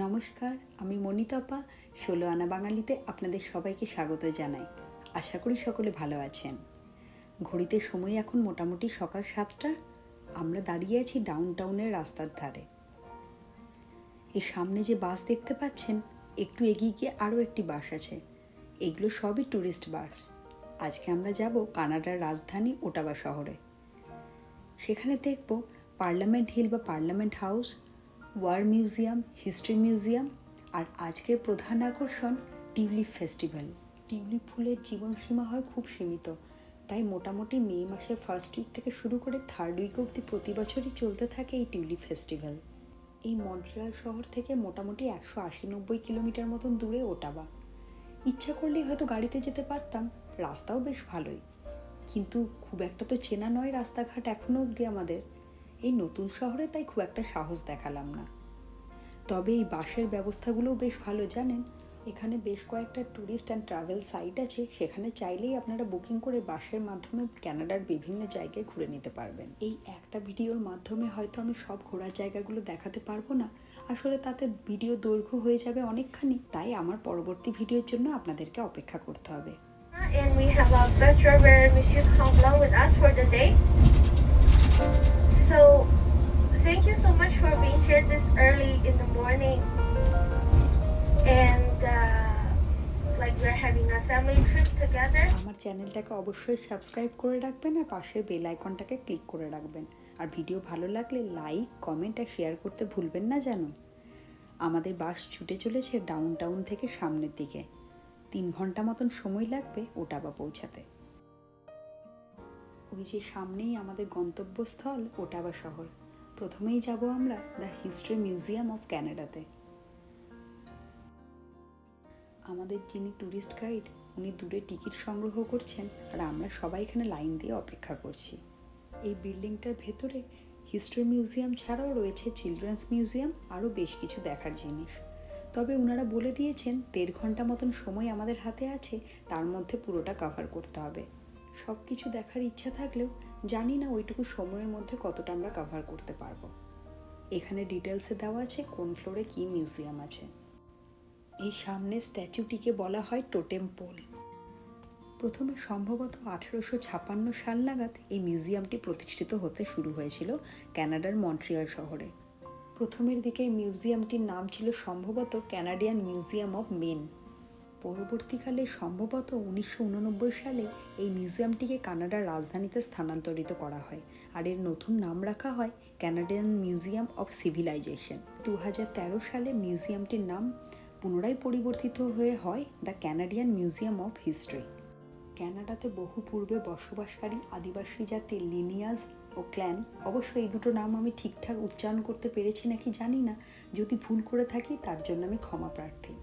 নমস্কার, আমি মনিতাপা। ১৬ আনা বাঙালিতে আপনাদের সবাইকে স্বাগত জানাই। আশা করি সকলে ভালো আছেন। ঘড়িতে সময় এখন মোটামুটি সকাল ৭টা। আমরা দাঁড়িয়ে আছি ডাউনটাউনের রাস্তার ধারে। এই সামনে যে বাস দেখতে পাচ্ছেন, একটু এগিয়ে গিয়ে আরও একটি বাস আছে। এগুলো সবই ট্যুরিস্ট বাস। আজকে আমরা যাব কানাডার রাজধানী ওটাবা শহরে। সেখানে দেখব পার্লামেন্ট হিল বা parliament house, war museum, history museum, আর আজকের প্রধান আকর্ষণ টিউলিপ ফেস্টিভ্যাল। টিউলিপ ফুলের জীবনসীমা হয় খুব সীমিত, তাই মোটামুটি মে মাসের ফার্স্ট উইক থেকে শুরু করে থার্ড উইক অবধি প্রতি বছরই চলতে থাকে এই টিউলিপ ফেস্টিভ্যাল। এই মন্ট্রিয়াল শহর থেকে মোটামুটি ১৮০-৯০ কিলোমিটার মতন দূরে ওটাবা। ইচ্ছা করলেই হয়তো গাড়িতে যেতে পারতাম, রাস্তাও বেশ ভালোই, কিন্তু খুব একটা তো চেনা নয় রাস্তাঘাট এখনও অবধি আমাদের। এই নতুন শহরে তাই খুব একটা সাহস দেখালাম না। তবে এই বাসের ব্যবস্থাগুলোও বেশ ভালো জানেন। এখানে বেশ কয়েকটা ট্যুরিস্ট অ্যান্ড ট্রাভেল সাইট আছে, সেখানে চাইলেই আপনারা বুকিং করে বাসের মাধ্যমে কানাডার বিভিন্ন জায়গায় ঘুরে নিতে পারবেন। এই একটা ভিডিওর মাধ্যমে হয়তো আমি সব ঘোরার জায়গাগুলো দেখাতে পারবো না, আসলে তাতে ভিডিও দৈর্ঘ্য হয়ে যাবে অনেকখানি, তাই আমার পরবর্তী ভিডিওর জন্য আপনাদেরকে অপেক্ষা করতে হবে। And we have our bus driver, Monsieur Kambla, with us for the day. So, thank you so much for being here this early in the morning. And like we're having a family trip together. আমার চ্যানেলটাকে অবশ্যই subscribe করে রাখবেন আর পাশের bell আইকনটাকে click করে রাখবেন। আর video ভালো লাগলে লাইক, কমেন্ট আর শেয়ার করতে ভুলবেন না যেন। আমাদের বাস ছুটে চলেছে ডাউনটাউন থেকে সামনের দিকে। ৩ ঘন্টা মতন সময় লাগবে ওটাবা পৌঁছাতে। ওই যে সামনেই আমাদের গন্তব্যস্থল ওটাবা শহর। প্রথমেই যাব আমরা দ্য হিস্ট্রি মিউজিয়াম অফ ক্যানাডাতে। আমাদের যিনি ট্যুরিস্ট গাইড, উনি দূরে টিকিট সংগ্রহ করছেন আর আমরা সবাই এখানে লাইন দিয়ে অপেক্ষা করছি। এই বিল্ডিংটার ভেতরে হিস্ট্রি মিউজিয়াম ছাড়াও রয়েছে চিলড্রেন্স মিউজিয়াম, আরও বেশ কিছু দেখার জিনিস। তবে ওনারা বলে দিয়েছেন ১.৫ ঘন্টা মতন সময় আমাদের হাতে আছে, তার মধ্যে পুরোটা কভার করতে হবে। সব কিছু দেখার ইচ্ছা থাকলেও জানি না ওইটুকু সময়ের মধ্যে কতটা আমরা কভার করতে পারবো। এখানে ডিটেলসে দেওয়া আছে কোন ফ্লোরে কী মিউজিয়াম আছে। এই সামনের স্ট্যাচুটিকে বলা হয় টোটেম পোল। প্রথমে সম্ভবত ১৮৫৬ সাল নাগাদ এই মিউজিয়ামটি প্রতিষ্ঠিত হতে শুরু হয়েছিল কানাডার মন্ট্রিয়াল শহরে। প্রথমের দিকে এই মিউজিয়ামটির নাম ছিল সম্ভবত ক্যানাডিয়ান মিউজিয়াম অফ মেন। পরবর্তীকালে সম্ভবত ১৯৮৯ সালে এই মিউজিয়ামটিকে কানাডার রাজধানীতে স্থানান্তরিত করা হয়, আর এর নতুন নাম রাখা হয় ক্যানাডিয়ান মিউজিয়াম অফ সিভিলাইজেশন। ২০১৩ সালে মিউজিয়ামটির নাম পুনরায় পরিবর্তিত হয়ে হয় the Canadian museum of history. ক্যানাডাতে বহু পূর্বে বসবাসকারী আদিবাসী জাতির লিনিয়াজ ও ক্ল্যান, অবশ্য এই দুটো নাম আমি ঠিকঠাক উচ্চারণ করতে পেরেছি নাকি জানি না, যদি ভুল করে থাকি তার জন্য আমি ক্ষমা প্রার্থী।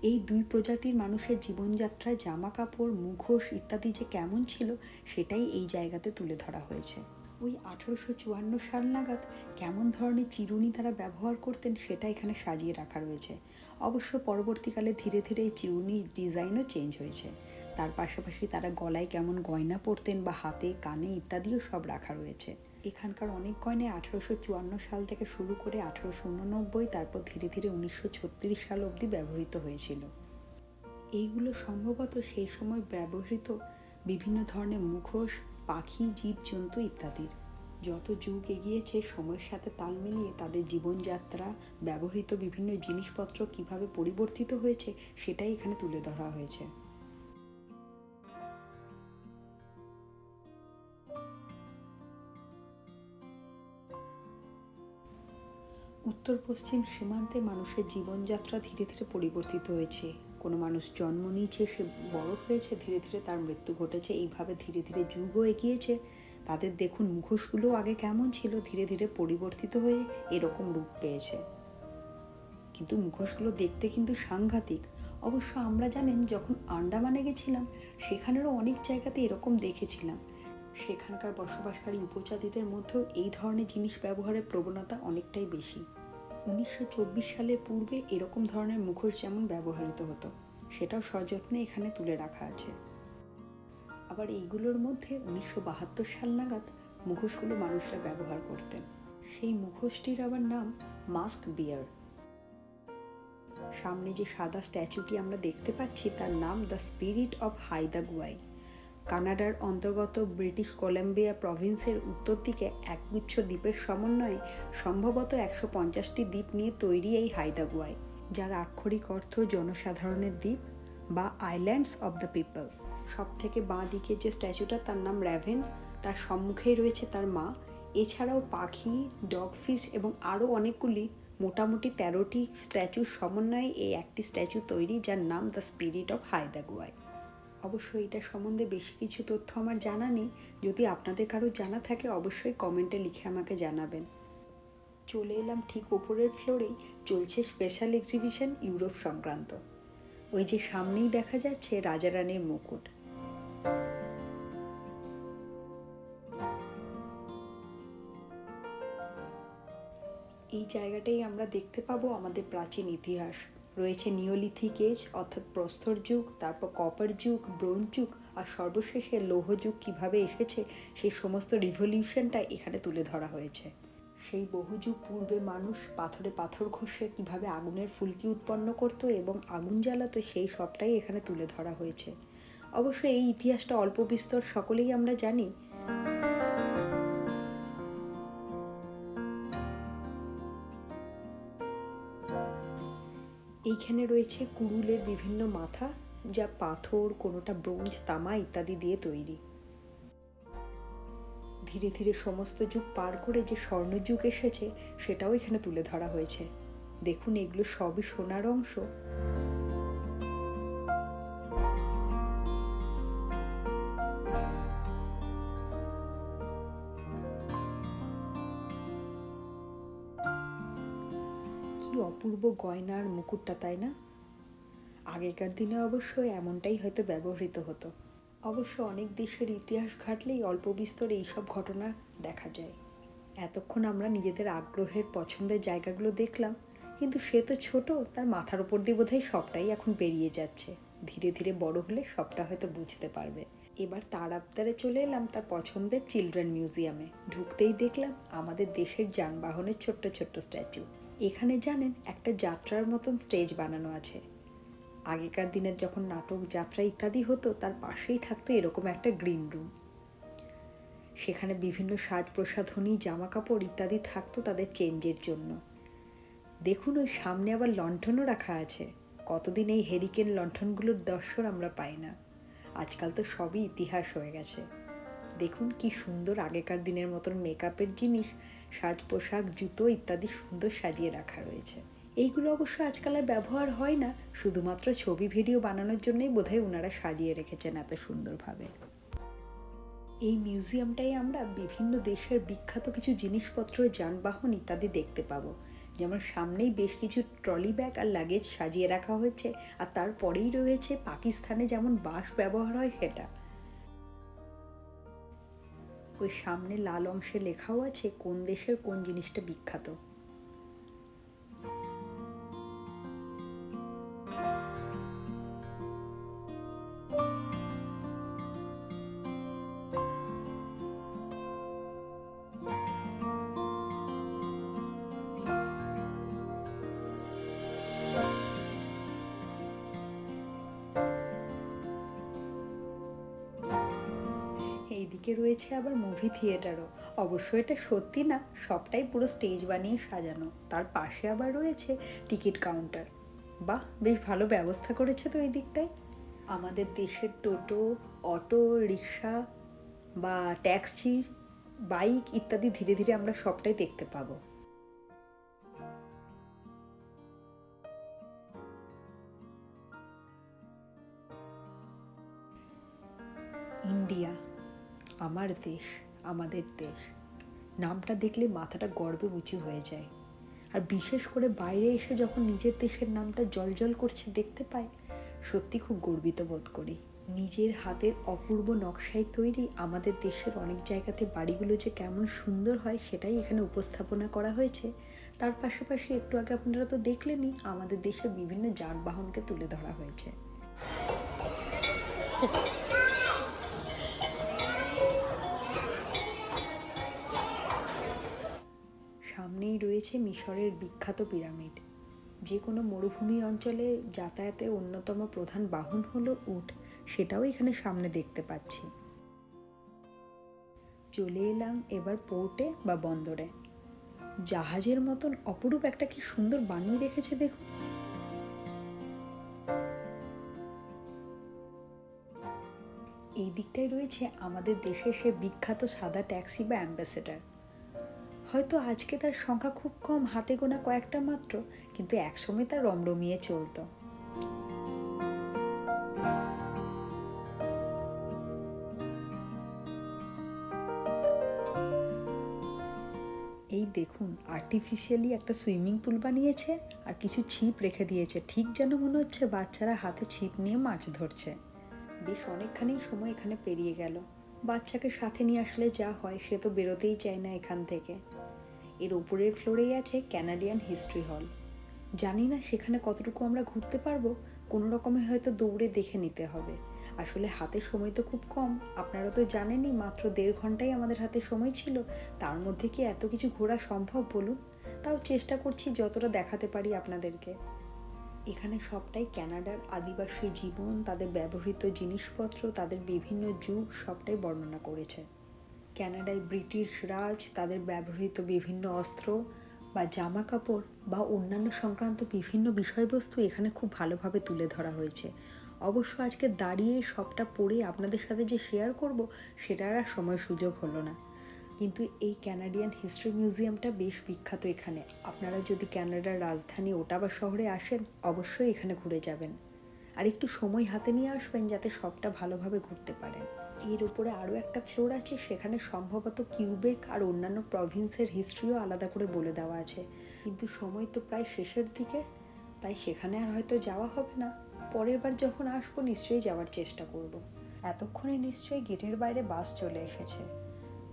এই দুই প্রজাতির মানুষের জীবনযাত্রায় জামা কাপড়, মুখোশ ইত্যাদি যে কেমন ছিল সেটাই এই জায়গাতে তুলে ধরা হয়েছে। ওই ১৮৫৪ সাল নাগাদ কেমন ধরনের চিরুনি তারা ব্যবহার করতেন সেটা এখানে সাজিয়ে রাখা রয়েছে। অবশ্য পরবর্তীকালে ধীরে ধীরে এই চিরুনির ডিজাইনও চেঞ্জ হয়েছে। তার পাশাপাশি তারা গলায় কেমন গয়না পরতেন বা হাতে, কানে ইত্যাদিও সব রাখা রয়েছে। এখানকার অনেক গয়নায় ১৮৫৪ সাল থেকে শুরু করে ১৮৮৯, তারপর ধীরে ধীরে ১৯৩৬ সাল অবধি ব্যবহৃত হয়েছিল। এইগুলো সম্ভবত সেই সময় ব্যবহৃত বিভিন্ন ধরনের মুখোশ, পাখি, জীবজন্তু ইত্যাদির। যত যুগ এগিয়েছে সময়ের সাথে তাল মিলিয়ে তাদের জীবনযাত্রা, ব্যবহৃত বিভিন্ন জিনিসপত্র কিভাবে পরিবর্তিত হয়েছে সেটাই এখানে তুলে ধরা হয়েছে। উত্তর পশ্চিম সীমান্তে মানুষের জীবনযাত্রা ধীরে ধীরে পরিবর্তিত হয়েছে। কোনো মানুষ জন্ম নিয়েছে, সে বড় হয়েছে, ধীরে ধীরে তার মৃত্যু ঘটেছে, এইভাবে ধীরে ধীরে যুগও এগিয়েছে। তাদের দেখুন মুখোশগুলো আগে কেমন ছিল, ধীরে ধীরে পরিবর্তিত হয়ে এরকম রূপ পেয়েছে। কিন্তু মুখোশগুলো দেখতে কিন্তু সাংঘাতিক। অবশ্য আমরা জানেন যখন আন্দামানে গেছিলাম সেখানেরও অনেক জায়গাতে এরকম দেখেছিলাম। সেখানকার বসবাসকারী উপজাতিদের মধ্যেও এই ধরনের জিনিস ব্যবহারের প্রবণতা অনেকটাই বেশি। ১৯২৪ সালের পূর্বে এরকম ধরনের মুখোশ যেমন ব্যবহৃত হতো সেটাও সযত্নে এখানে তুলে রাখা আছে। আবার এইগুলোর মধ্যে ১৯৭২ সাল নাগাদ মুখোশগুলো মানুষরা ব্যবহার করতেন। সেই মুখোশটির আবার নাম মাস্ক বিয়ার। সামনে যে সাদা স্ট্যাচুটি আমরা দেখতে পাচ্ছি তার নাম দ্য স্পিরিট অফ হাইদা গুয়াই। কানাডার অন্তর্গত ব্রিটিশ কলাম্বিয়া প্রভিন্সের উত্তর দিকে একগুচ্ছ দ্বীপের সমন্বয়ে সম্ভবত 150টি দ্বীপ নিয়ে তৈরি এই হাইদা গুয়াই, যার আক্ষরিক অর্থ জনসাধারণের দ্বীপ বা আইল্যান্ডস অব দ্য পিপল। সব থেকে বাঁ দিকে যে স্ট্যাচুটা তার নাম র্যাভেন, তার সম্মুখেই রয়েছে তার মা। এছাড়াও পাখি, ডগফিশ এবং আরও অনেকগুলি মোটামুটি 13টি স্ট্যাচুর সমন্বয়ে এই একটি স্ট্যাচু তৈরি, যার নাম দ্য স্পিরিট অফ হাইদা গুয়াই। অবশ্য এটা সম্বন্ধে বেশি কিছু তথ্য আমার জানা নেই। যদি আপনাদের কারো জানা থাকে অবশ্যই কমেন্টে লিখে আমাকে জানাবেন। চলে এলাম ঠিক ওপরের ফ্লোরেই চলছে স্পেশাল এক্সিবিশন ইউরোপ সংক্রান্ত। ওই যে সামনেই দেখা যাচ্ছে রাজা রানীর মুকুট। এই জায়গাটাই আমরা দেখতে পাবো আমাদের প্রাচীন ইতিহাস। রয়েছে নিওলিথিক এজ অর্থাৎ প্রস্তর যুগ, তারপর কপার যুগ, ব্রোঞ্জ যুগ, আর সর্বশেষে লৌহ যুগ কীভাবে এসেছে সেই সমস্ত রিভলিউশনটা এখানে তুলে ধরা হয়েছে। সেই বহু যুগ পূর্বে মানুষ পাথরে পাথর ঘষে কীভাবে আগুনের ফুলকি উৎপন্ন করত এবং আগুন জ্বালাতো, সেই সবটাই এখানে তুলে ধরা হয়েছে। অবশ্য এই ইতিহাসটা অল্প বিস্তর সকলেই আমরা জানি। এইখানে রয়েছে কুড়ুলের বিভিন্ন মাথা, যা পাথর, কোনোটা ব্রোঞ্জ, তামা ইত্যাদি দিয়ে তৈরি। ধীরে ধীরে সমস্ত যুগ পার করে যে স্বর্ণযুগ এসেছে সেটাও এখানে তুলে ধরা হয়েছে। দেখুন, এগুলো সবই সোনার অংশ। কি অপূর্ব গয়নার মুকুটটা, তাই না? আগেকার দিনে অবশ্য এমনটাই হয়তো ব্যবহৃত হতো। অবশ্য অনেক দেশের ইতিহাস ঘাটলেই অল্প বিস্তর এইসব ঘটনা দেখা যায়। এতক্ষণ আমরা নিজেদের আগ্রহের পছন্দের জায়গাগুলো দেখলাম, কিন্তু সে তো ছোট, তার মাথার ওপর দিয়ে বোধহয় সবটাই এখন বেরিয়ে যাচ্ছে। ধীরে ধীরে বড় হলে সবটা হয়তো বুঝতে পারবে। এবার তার আবদারে চলে এলাম তার পছন্দের চিলড্রেন মিউজিয়ামে। ঢুকতেই দেখলাম আমাদের দেশের যানবাহনের ছোট্ট ছোট্ট স্ট্যাচু। এখানে জানেন একটা যাত্রার মতন স্টেজ বানানো আছে। আগেকার দিনের যখন নাটক, যাত্রা ইত্যাদি হতো তার পাশেই থাকতো এরকম একটা গ্রিন রুম। সেখানে বিভিন্ন সাজ প্রসাধনী, জামা কাপড় ইত্যাদি থাকতো তাদের চেঞ্জের জন্য। দেখুন, ওই সামনে আবার লণ্ঠনও রাখা আছে। কতদিন এই হেরিকেন লণ্ঠনগুলোর দর্শন আমরা পাই না। আজকাল তো সবই ইতিহাস হয়ে গেছে। দেখুন কি সুন্দর আগেকার দিনের মতন মেকআপের জিনিস, সাজ পোশাক, জুতো ইত্যাদি সুন্দর সাজিয়ে রাখা রয়েছে। এইগুলো অবশ্য আজকাল আর ব্যবহার হয় না, শুধুমাত্র ছবি ভিডিও বানানোর জন্যই বোধহয় ওনারা সাজিয়ে রেখেছেন এত সুন্দরভাবে। এই মিউজিয়ামটাই আমরা বিভিন্ন দেশের বিখ্যাত কিছু জিনিসপত্র, যানবাহন ইত্যাদি দেখতে পাবো। যেমন সামনেই বেশ কিছু ট্রলি ব্যাগ আর লাগেজ সাজিয়ে রাখা হয়েছে, আর তারপরেই রয়েছে পাকিস্তানে যেমন বাঁশ ব্যবহার হয় সেটা। ওই সামনে লাল অংশে লেখাও আছে কোন দেশের কোন জিনিসটা বিখ্যাত। এইদিকে রয়েছে আবার মুভি থিয়েটারও। অবশ্য এটা সত্যি না, সবটাই পুরো স্টেজ বানিয়ে সাজানো। তার পাশে আবার রয়েছে টিকিট কাউন্টার। বাহ, বেশ ভালো ব্যবস্থা করেছে তো এই দিকটায়। আমাদের দেশের টোটো, অটো, রিক্সা বা ট্যাক্সি, বাইক ইত্যাদি ধীরে ধীরে আমরা সবটাই দেখতে পাবো। ইন্ডিয়া, আমার দেশ, আমাদের দেশ, নামটা দেখলে মাথাটা গর্বে উঁচু হয়ে যায়। আর বিশেষ করে বাইরে এসে যখন নিজের দেশের নামটা জ্বলজ্বল করছে দেখতে পাই, সত্যি খুব গর্বিত বোধ করি। নিজের হাতের অপূর্ব নকশায় তৈরি আমাদের দেশের অনেক জায়গাতে বাড়িগুলো যে কেমন সুন্দর হয় সেটাই এখানে উপস্থাপনা করা হয়েছে। তার পাশাপাশি একটু আগে আপনারা তো দেখলেনই আমাদের দেশের বিভিন্ন যানবাহনকে তুলে ধরা হয়েছে। সামনেই রয়েছে মিশরের বিখ্যাত পিরামিড, যে কোনো মরুভূমি অঞ্চলে যাতায়াতের অন্যতম প্রধান বাহন হলো উট, সেটাও এখানে সামনে দেখতে পাচ্ছি। চলে এলাম এবার পোর্টে বা বন্দরে। জাহাজের মতন অপরূপ একটা কি সুন্দর বানিয়ে রেখেছে দেখুন। এই দিকটায় রয়েছে আমাদের দেশের সে বিখ্যাত সাদা ট্যাক্সি বা অ্যাম্বাসেডার। হয়তো আজকে তার সংখ্যা খুব কম, হাতে গোনা কয়েকটা মাত্র, কিন্তু একসময় তার রমরমিয়ে চলতো। এই দেখুন, আর্টিফিশিয়ালি একটা সুইমিং পুল বানিয়েছে আর কিছু ছিপ রেখে দিয়েছে, ঠিক যেন মনে হচ্ছে বাচ্চারা হাতে ছিপ নিয়ে মাছ ধরছে। বেশ অনেকখানি সময় এখানে পেরিয়ে গেল। বাচ্চাকে সাথে নিয়ে আসলে যা হয়, সে তো বেরোতেই চায় না এখান থেকে। এর উপরের ফ্লোরেই আছে ক্যানাডিয়ান হিস্ট্রি হল। জানি না সেখানে কতটুকু আমরা ঘুরতে পারবো, কোনো রকমে হয়তো দৌড়ে দেখে নিতে হবে। আসলে হাতে সময় তো খুব কম, আপনারা তো জানেনই, মাত্র 1.5 ঘন্টাই আমাদের হাতে সময় ছিল। তার মধ্যে কি এত কিছু ঘোরা সম্ভব বলুন? তাও চেষ্টা করছি যতটা দেখাতে পারি আপনাদেরকে। এখানে সবটাই ক্যানাডার আদিবাসী জীবন, তাদের ব্যবহৃত জিনিসপত্র, তাদের বিভিন্ন যুগ সবটাই বর্ণনা করেছে। ক্যানাডায় ব্রিটিশ রাজ, তাদের ব্যবহৃত বিভিন্ন অস্ত্র বা জামা কাপড় বা অন্যান্য সংক্রান্ত বিভিন্ন বিষয়বস্তু এখানে খুব ভালোভাবে তুলে ধরা হয়েছে। অবশ্য আজকে দাঁড়িয়ে সবটা পড়ে আপনাদের সাথে যে শেয়ার করব, সেটার আর সময় সুযোগ হলো না। কিন্তু এই ক্যানাডিয়ান হিস্ট্রি মিউজিয়ামটা বেশ বিখ্যাত এখানে। আপনারা যদি ক্যানাডার রাজধানী ওটাবা শহরে আসেন, অবশ্যই এখানে ঘুরে যাবেন। আর একটু সময় হাতে নিয়ে আসবেন যাতে সবটা ভালোভাবে ঘুরতে পারেন। এর উপরে আরও একটা ফ্লোর আছে, সেখানে সম্ভবত কিউবেক আর অন্যান্য প্রভিন্সের হিস্ট্রিও আলাদা করে বলে দেওয়া আছে। কিন্তু সময় তো প্রায় শেষের দিকে, তাই সেখানে আর হয়তো যাওয়া হবে না। পরের বার যখন আসবো নিশ্চয়ই যাওয়ার চেষ্টা করব। এতক্ষণে নিশ্চয়ই গেটের বাইরে বাস চলে এসেছে,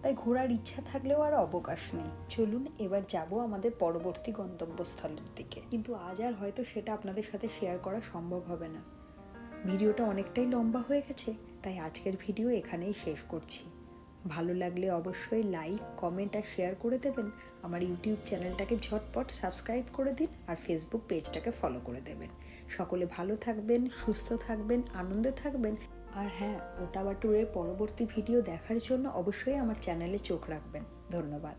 তাই ঘোরার ইচ্ছা থাকলেও আর অবকাশ নেই। চলুন এবার যাব আমাদের পরবর্তী গন্তব্যস্থলের দিকে, কিন্তু আজ আর হয়তো সেটা আপনাদের সাথে শেয়ার করা সম্ভব হবে না। ভিডিওটা অনেকটাই লম্বা হয়ে গেছে, তাই আজকের ভিডিও এখানেই শেষ করছি। ভালো লাগলে অবশ্যই লাইক, কমেন্ট আর শেয়ার করে দেবেন। আমার ইউটিউব চ্যানেলটাকে ঝটপট সাবস্ক্রাইব করে দিন আর ফেসবুক পেজটাকে ফলো করে দেবেন। সকলে ভালো থাকবেন, সুস্থ থাকবেন, আনন্দে থাকবেন। আর হ্যাঁ, ওটাবা ট্যুরের পরবর্তী ভিডিও দেখার জন্য অবশ্যই আমার চ্যানেলে চোখ রাখবেন। ধন্যবাদ।